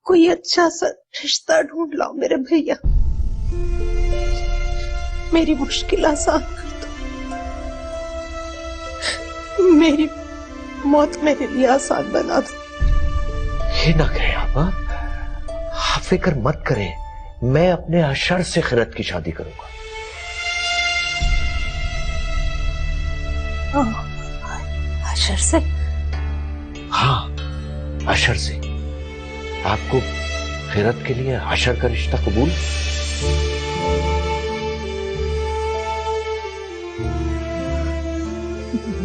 कोई अच्छा सा रिश्ता ढूंढ लाओ मेरे भैया, मेरी मुश्किल आसान कर दो, मेरी मौत मेरे लिए आसान बना दो। ये ना करें आपा, आप फिक्र मत करें, मैं अपने अशर से खिरत की शादी करूंगा। अशर से? हाँ, अशर से। आपको खिरत के लिए अशर का रिश्ता कबूल?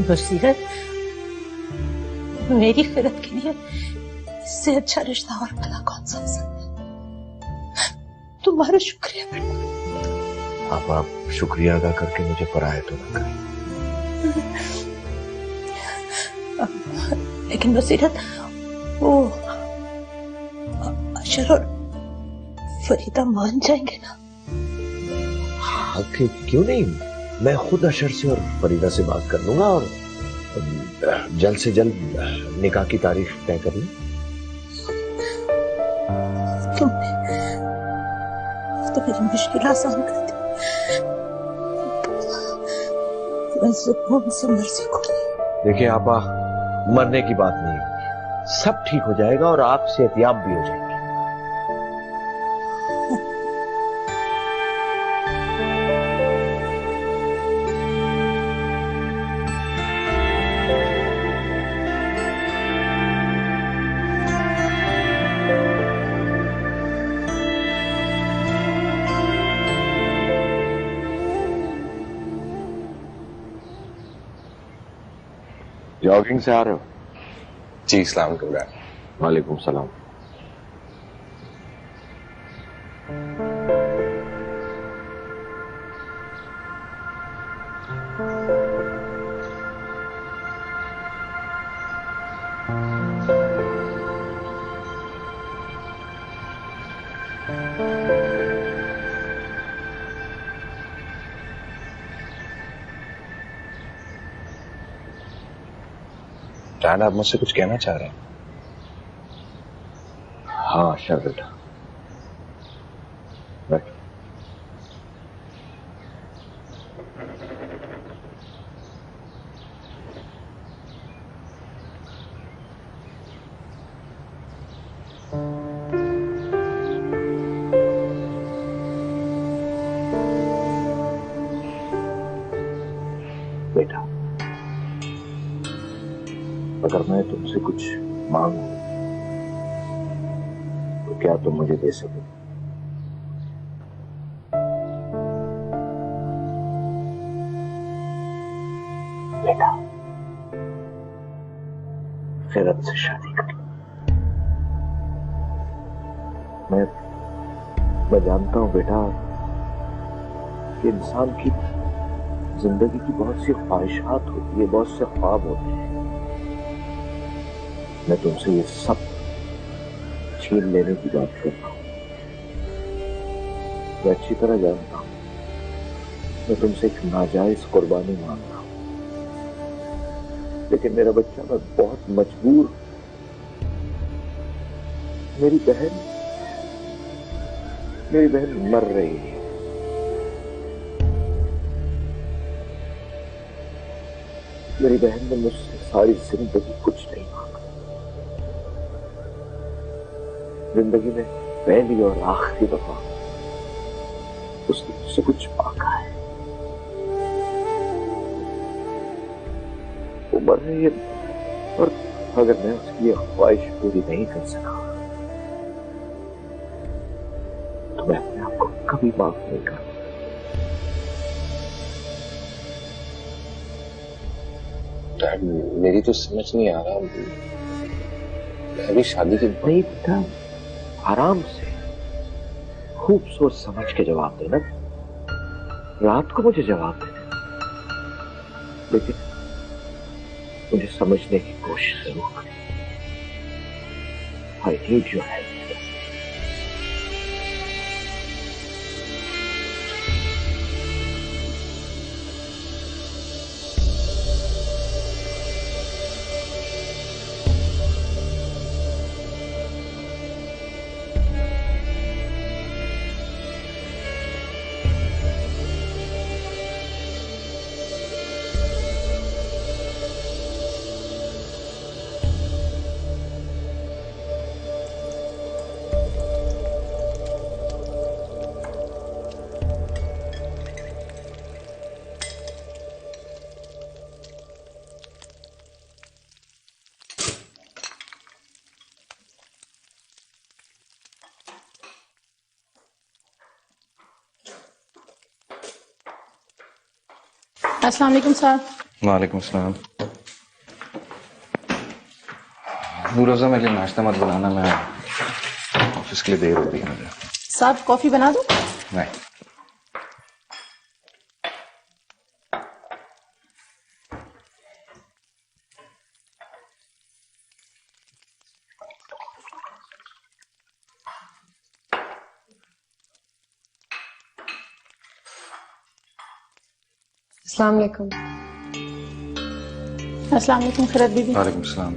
बसीरत, मेरी खिरत के लिए इससे अच्छा रिश्ता और भला कौन सा हो सकता है? तुम्हारा शुक्रिया बेटा। आप शुक्रिया अदा करके मुझे पराया तो ना करें। लेकिन बसीरत, वो अशर और फरीदा मान जाएंगे ना? हाँ, क्यों नहीं, मैं खुद अशर से और फरीदा से बात कर लूंगा और जल्द से जल्द निकाह की तारीख तय कर लूं। तुमने तो मेरी मुश्किल आसान कर दी। मैं सुकून से मर सकूंगी। देखिए आपा, मरने की बात नहीं है, सब ठीक हो जाएगा और आप सेहतियाब भी हो जाएंगे। जॉगिंग से आ रहे हो? जी, अस्सलाम वालेकुम। वालेकुम सलाम। जान, आप मुझसे कुछ कहना चाह रहे हैं? हाँ अशर बेटा, बैठ। बेटा, अगर मैं तुमसे कुछ मांगू तो क्या तुम मुझे दे सकोगे? बेटा, खैरत से शादी कर लो। मैं जानता हूं बेटा कि इंसान की जिंदगी की बहुत सी ख्वाहिशात होती है, बहुत से ख्वाब होते हैं। मैं तुमसे ये सब छीन लेने की बात कर रहा हूं। मैं अच्छी तरह जानता हूं, मैं तुमसे एक नाजायज कुर्बानी मांग रहा हूं, लेकिन मेरा बच्चा, मैं बहुत मजबूर। मेरी बहन मर रही है। मेरी बहन ने मुझसे सारी जिंदगी कुछ नहीं मांगा। जिंदगी में पहली और आखिरी दफा उसने मुझसे कुछ मांगा है। वो मर रही है और अगर मैं उसकी ख्वाहिश पूरी नहीं कर सका तो मैं अपने आप को कभी माफ नहीं करूंगा। डैड, मेरी तो समझ नहीं आ रहा, मैं अभी शादी के नहीं बेटा, आराम से खूब सोच समझ के जवाब देना। रात को मुझे जवाब देना, लेकिन मुझे समझने की कोशिश जरूर करें। I need your help. अस्सलाम वालेकुम सर। वालेकुम सलाम। रोजा मेरे लिए नाश्ता मत बनाना, मैं ऑफिस के लिए देर हो रही है मुझे। साहब कॉफी बना दूं? नहीं। अस्सलाम वालेकुम। अस्सलाम वालेकुम खैरत बीबी। वालेकुम सलाम।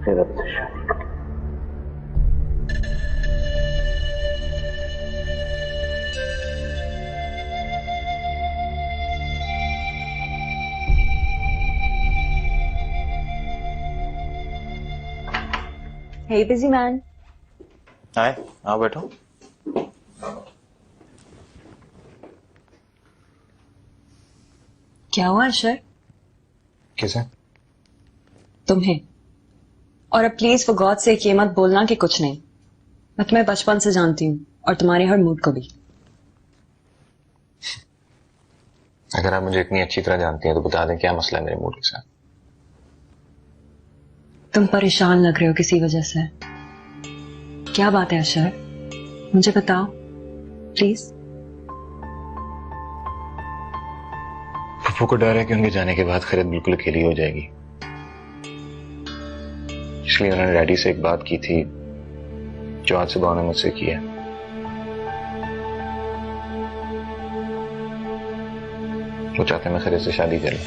खैरत से शादी कर। Hey busy man। आए, आओ बैठो। क्या हुआ अशर? किसे? तुम्हें। और अब प्लीज फॉर गॉड से ये मत बोलना कि कुछ नहीं। मैं तुम्हें बचपन से जानती हूँ और तुम्हारे हर मूड को भी। अगर आप मुझे इतनी अच्छी तरह जानती हैं तो बता दें क्या मसला है मेरे मूड के साथ। तुम परेशान लग रहे हो किसी वजह से। क्या बात है अशर? मुझे बताओ प्लीज। पप्पू को डर है कि उनके जाने के बाद खैरत बिल्कुल अकेली हो जाएगी, इसलिए उन्होंने डैडी से एक बात की थी जो आज सुबह उन्होंने मुझसे की है। वो चाहते मैं खैरत से शादी कर लूं।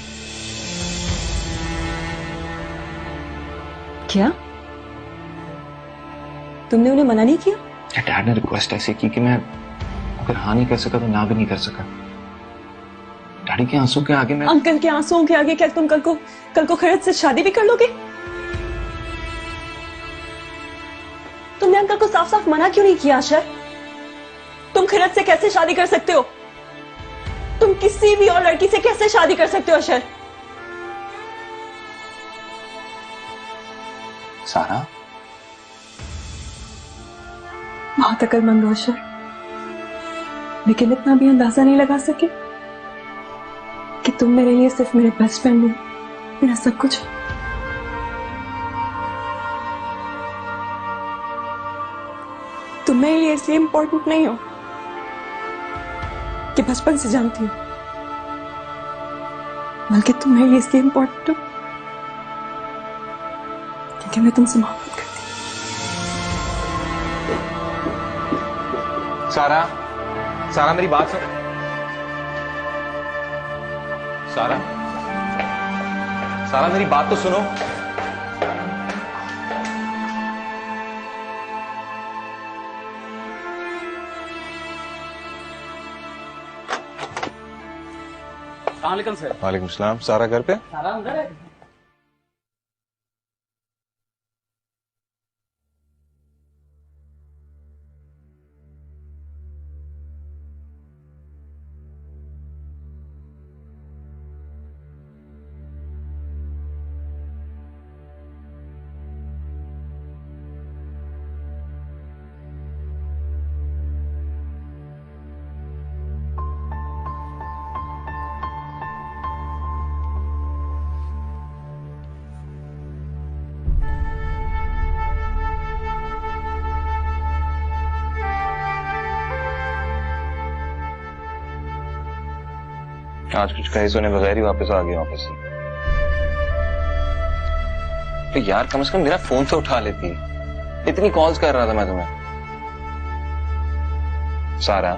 क्या तुमने उन्हें मना नहीं किया? डैड ने रिक्वेस्ट ऐसी की कि मैं अगर हाँ नहीं कर सका तो ना भी नहीं कर सका। डैडी के आंसू के आगे मैं अंकल के आंसुओं के आगे क्या तुम कल को खैरत से शादी भी कर लोगे? तुमने अंकल को साफ साफ मना क्यों नहीं किया अशर? तुम खैरत से कैसे शादी कर सकते हो? तुम किसी भी और लड़की से कैसे शादी कर सकते हो अशर? सारा बहुत अकलमंद हो अशर, लेकिन इतना भी अंदाजा नहीं लगा सके कि तुम मेरे लिए सिर्फ मेरे बेस्ट फ्रेंड हो, मेरा सब कुछ हो। तुम मेरे लिए इसलिए इंपॉर्टेंट नहीं हो कि बचपन से जानती हूँ, बल्कि तुम मेरे लिए इसलिए इंपॉर्टेंट हो क्योंकि मैं तुमसे मोहब्बत करती हूँ। सारा मेरी बात सुन। सारा मेरी बात तो सुनो। वालेकुम सर। वालेकुम सलाम। सारा घर पे? सारा अंदर है। आज कुछ कहे सुने बगैर ही वापस आ गया ऑफिस से। तो यार कम से कम मेरा फोन तो उठा लेती। इतनी कॉल्स कर रहा था मैं तुम्हें। सारा,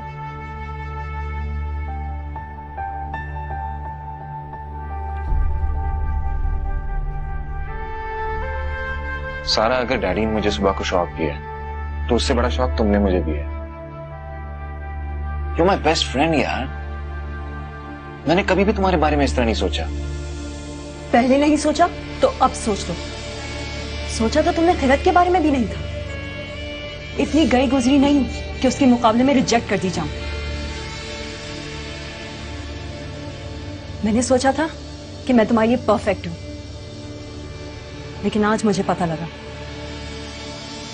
सारा, अगर डैडी ने मुझे सुबह को शॉक दिया तो उससे बड़ा शॉक तुमने मुझे दिया। यू माई बेस्ट फ्रेंड यार। मैंने कभी भी तुम्हारे बारे में इस तरह नहीं सोचा। पहले नहीं सोचा तो अब सोच लो। सोचा तो तुमने खिरत के बारे में भी नहीं था। इतनी गई गुजरी नहीं कि उसके मुकाबले में रिजेक्ट कर दी जाऊं। मैंने सोचा था कि मैं तुम्हारे लिए परफेक्ट हूं, लेकिन आज मुझे पता लगा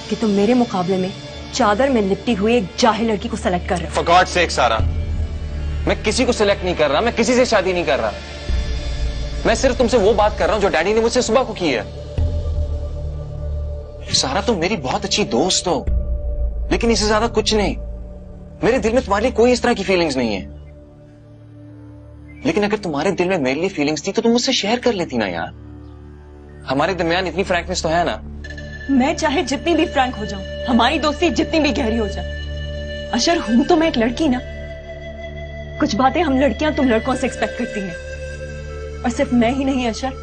कि तुम मेरे मुकाबले में चादर में लिपटी हुई एक जाहिल लड़की को सेलेक्ट कर रहे हो। For God's sake सारा, मैं किसी को सिलेक्ट नहीं कर रहा, मैं किसी से शादी नहीं कर रहा। मैं सिर्फ तुमसे वो बात कर रहा हूं जो डैडी ने मुझसे सुबह को की है। सारा, तुम मेरी बहुत अच्छी दोस्त हो, लेकिन इससे ज्यादा कुछ नहीं। मेरे दिल में तुम्हारे लिए कोई इस तरह की फीलिंग्स नहीं है। लेकिन अगर तुम्हारे दिल में मेरे लिए फीलिंग्स थी तो तुम मुझसे शेयर कर लेती ना यार। हमारे दरमियान इतनी फ्रैंकनेस तो है ना। मैं चाहे जितनी भी फ्रैंक हो जाऊं, हमारी दोस्ती जितनी भी गहरी हो जाए, अशर हूं तो मैं एक लड़की ना। कुछ बातें हम लड़कियां तुम लड़कों से एक्सपेक्ट करती हैं। और सिर्फ मैं ही नहीं अशर,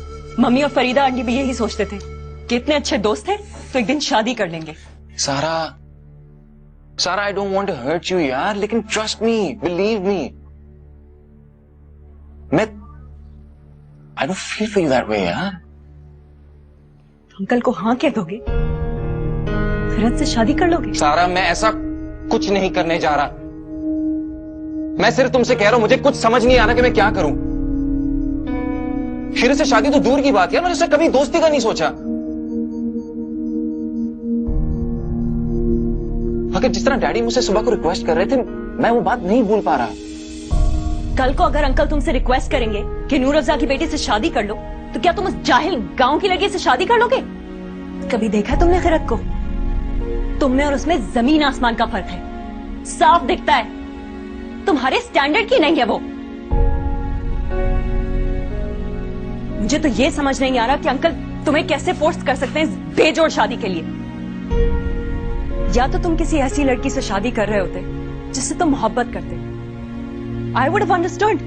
मम्मी और फरीदा आंटी भी यही सोचते थे कि इतने अच्छे दोस्त हैं तो एक दिन शादी कर लेंगे। Sara, Sara, I don't want to hurt you यार, लेकिन ट्रस्ट मी, बिलीव मी, मैं I don't feel for you that way यार। अंकल को हाँ कह दोगे? फिरत से शादी कर लोगे? सारा, मैं ऐसा कुछ नहीं करने जा रहा। मैं सिर्फ तुमसे कह रहा हूं, मुझे कुछ समझ नहीं आ रहा कि मैं क्या करूं। फिर से शादी तो दूर की बात है, मैंने उससे कभी दोस्ती का नहीं सोचा। अगर जिस तरह डैडी मुझसे सुबह को रिक्वेस्ट कर रहे थे, मैं वो बात नहीं भूल पा रहा। कल को अगर अंकल तुमसे रिक्वेस्ट करेंगे कि नूर अफ़ज़ा की बेटी से शादी कर लो, तो क्या तुम उस जाहिल गांव की लड़की से शादी कर लोगे? कभी देखा तुमने खिरत को? तुम में और उसमें जमीन आसमान का फर्क है, साफ दिखता है। तुम्हारे स्टैंडर्ड की नहीं है वो। मुझे तो ये समझ नहीं आ रहा कि अंकल तुम्हें कैसे फोर्स कर सकते हैं इस बेजोड़ शादी के लिए। या तो तुम किसी ऐसी लड़की से शादी कर रहे होते जिससे तुम मोहब्बत करते, आई वुड हैव अंडरस्टूड।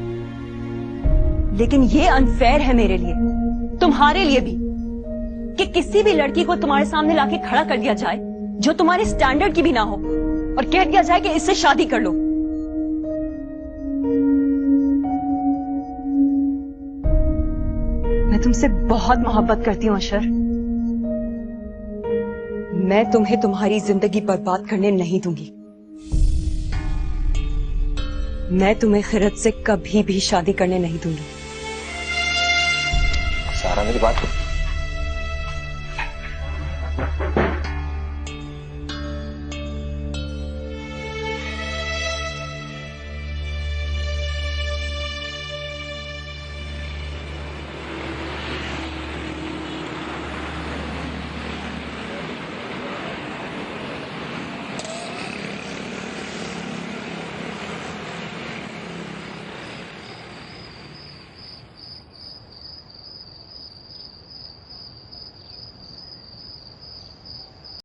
लेकिन ये अनफेयर है मेरे लिए, तुम्हारे लिए भी, कि किसी भी लड़की को तुम्हारे सामने लाके खड़ा कर दिया जाए जो तुम्हारे स्टैंडर्ड की भी ना हो, और कह दिया जाए कि इससे शादी कर लो। मैं तुमसे बहुत मोहब्बत करती हूँ अशर। मैं तुम्हें तुम्हारी जिंदगी बर्बाद करने नहीं दूंगी। मैं तुम्हें खिरत से कभी भी शादी करने नहीं दूंगी। सारा, मेरी बात